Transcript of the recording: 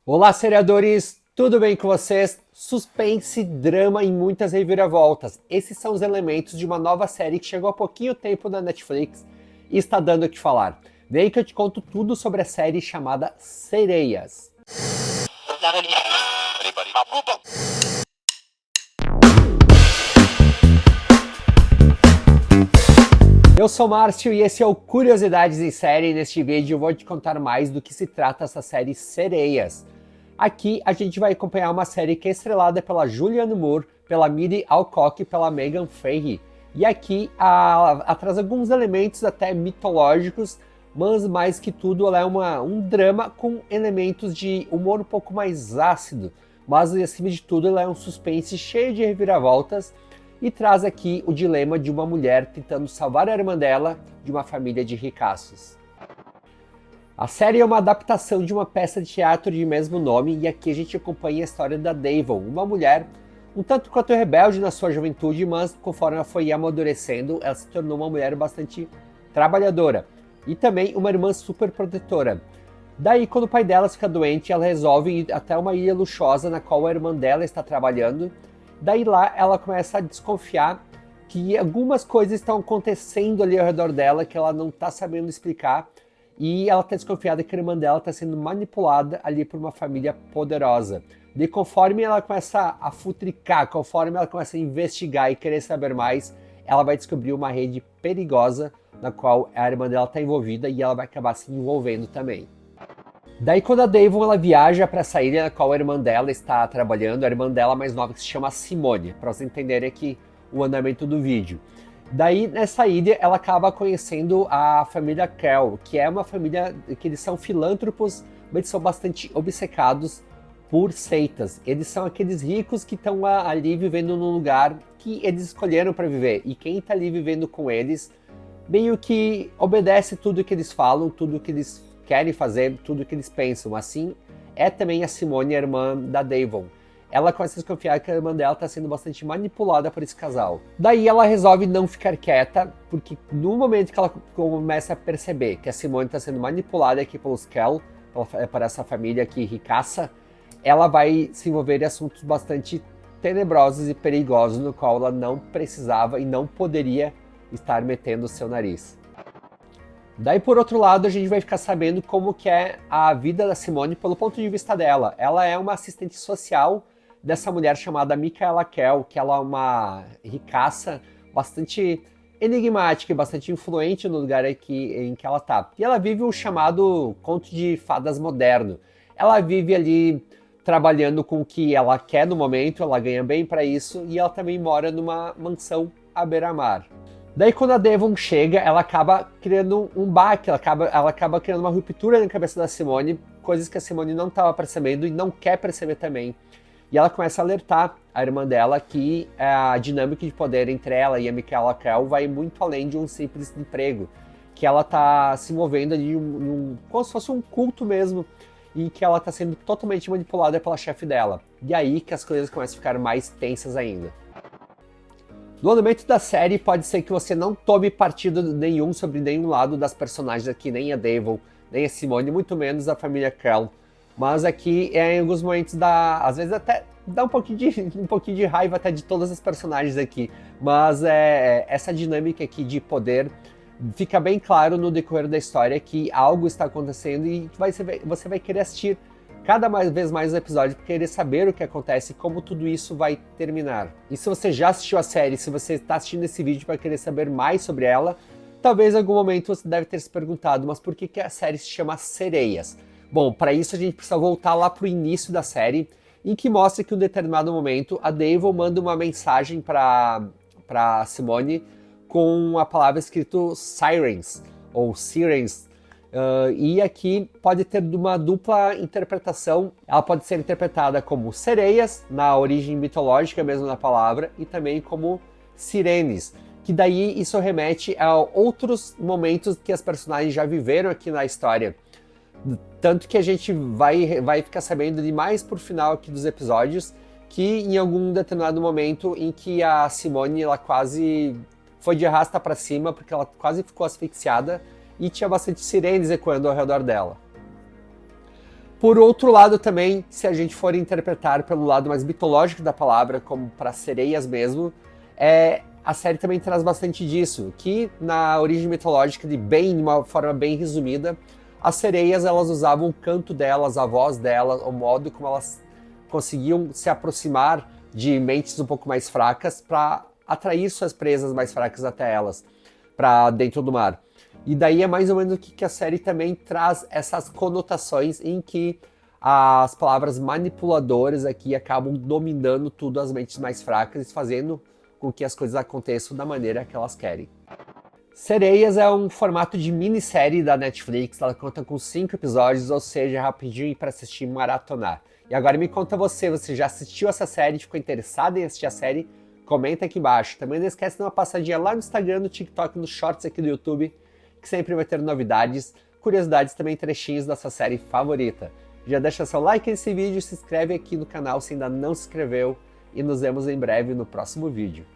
Olá, seriadores! Tudo bem com vocês? Suspense, drama e muitas reviravoltas. Esses são os elementos de uma nova série que chegou há pouquinho tempo na Netflix e está dando o que falar. Vem aí que eu te conto tudo sobre a série chamada Sereias. Eu sou Márcio e esse é o Curiosidades em Série. Neste vídeo eu vou te contar mais do que se trata essa série Sereias. Aqui a gente vai acompanhar uma série que é estrelada pela Julianne Moore, pela Millie Alcock e pela Meghan Fahy. E aqui ela traz alguns elementos até mitológicos, mas mais que tudo ela é um drama com elementos de humor um pouco mais ácido. Mas acima de tudo ela é um suspense cheio de reviravoltas e traz aqui o dilema de uma mulher tentando salvar a irmã dela de uma família de ricaços. A série é uma adaptação de uma peça de teatro de mesmo nome e aqui a gente acompanha a história da Devon, uma mulher um tanto quanto rebelde na sua juventude, mas conforme ela foi amadurecendo, ela se tornou uma mulher bastante trabalhadora e também uma irmã super protetora. Daí, quando o pai dela fica doente, ela resolve ir até uma ilha luxuosa na qual a irmã dela está trabalhando. Daí lá ela começa a desconfiar que algumas coisas estão acontecendo ali ao redor dela que ela não está sabendo explicar. E ela está desconfiada que a irmã dela está sendo manipulada ali por uma família poderosa. E conforme ela começa a futricar, conforme ela começa a investigar e querer saber mais, ela vai descobrir uma rede perigosa na qual a irmã dela está envolvida e ela vai acabar se envolvendo também. Daí quando a Devon ela viaja para essa ilha na qual a irmã dela está trabalhando, a irmã dela mais nova que se chama Simone, para vocês entenderem aqui o andamento do vídeo. Daí, nessa ilha, ela acaba conhecendo a família Kell, que é uma família que eles são filântropos, mas eles são bastante obcecados por seitas. Eles são aqueles ricos que estão ali vivendo num lugar que eles escolheram para viver. E quem está ali vivendo com eles, meio que obedece tudo que eles falam, tudo que eles querem fazer, tudo que eles pensam. Assim, é também a Simone, a irmã da Devon. Ela começa a desconfiar que a irmã dela está sendo bastante manipulada por esse casal. Daí ela resolve não ficar quieta, porque no momento que ela começa a perceber que a Simone está sendo manipulada aqui pelos Kell, para essa família aqui ricaça, ela vai se envolver em assuntos bastante tenebrosos e perigosos, no qual ela não precisava e não poderia estar metendo o seu nariz. Daí, por outro lado, a gente vai ficar sabendo como que é a vida da Simone pelo ponto de vista dela. Ela é uma assistente social dessa mulher chamada Micaela Kell, que ela é uma ricaça bastante enigmática e bastante influente no lugar em que ela está. E ela vive o chamado conto de fadas moderno. Ela vive ali trabalhando com o que ela quer no momento, ela ganha bem para isso, e ela também mora numa mansão à beira-mar. Daí quando a Devon chega, ela acaba criando um baque, ela acaba criando uma ruptura na cabeça da Simone, coisas que a Simone não estava percebendo e não quer perceber também. E ela começa a alertar a irmã dela que a dinâmica de poder entre ela e a Micaela Kell vai muito além de um simples emprego, que ela está se envolvendo ali como se fosse um culto mesmo, e que ela está sendo totalmente manipulada pela chefe dela. E aí que as coisas começam a ficar mais tensas ainda. No andamento da série, pode ser que você não tome partido nenhum sobre nenhum lado das personagens aqui, nem a Devon, nem a Simone, muito menos a família Kell. Mas aqui, em alguns momentos, às vezes até dá um pouquinho de raiva até de todas as personagens aqui. Mas essa dinâmica aqui de poder fica bem claro no decorrer da história que algo está acontecendo e você vai querer assistir cada vez mais os episódios para querer saber o que acontece e como tudo isso vai terminar. E se você já assistiu a série, se você está assistindo esse vídeo para querer saber mais sobre ela, talvez em algum momento você deve ter se perguntado, mas por que a série se chama Sereias? Bom, para isso a gente precisa voltar lá para o início da série, em que mostra que em um determinado momento a Devon manda uma mensagem para Simone com a palavra escrito Sirens, ou Sirens. E aqui pode ter uma dupla interpretação. Ela pode ser interpretada como sereias, na origem mitológica mesmo da palavra, e também como sirenes, que daí isso remete a outros momentos que as personagens já viveram aqui na história. Tanto que a gente vai ficar sabendo de mais por final aqui dos episódios, que em algum determinado momento em que a Simone ela quase foi de arrasta para cima, porque ela quase ficou asfixiada, e tinha bastante sirenes ecoando ao redor dela. Por outro lado também, se a gente for interpretar pelo lado mais mitológico da palavra, como para sereias mesmo, a série também traz bastante disso, que na origem mitológica, de uma forma bem resumida, as sereias elas usavam o canto delas, a voz delas, o modo como elas conseguiam se aproximar de mentes um pouco mais fracas para atrair suas presas mais fracas até elas, para dentro do mar. E daí é mais ou menos o que a série também traz essas conotações em que as palavras manipuladoras aqui acabam dominando tudo as mentes mais fracas e fazendo com que as coisas aconteçam da maneira que elas querem. Sereias é um formato de minissérie da Netflix, ela conta com 5 episódios, ou seja, rapidinho para assistir e maratonar. E agora me conta você já assistiu essa série, ficou interessado em assistir a série? Comenta aqui embaixo. Também não esquece de dar uma passadinha lá no Instagram, no TikTok, nos shorts aqui do YouTube, que sempre vai ter novidades, curiosidades e também trechinhos da sua série favorita. Já deixa seu like nesse vídeo, se inscreve aqui no canal se ainda não se inscreveu e nos vemos em breve no próximo vídeo.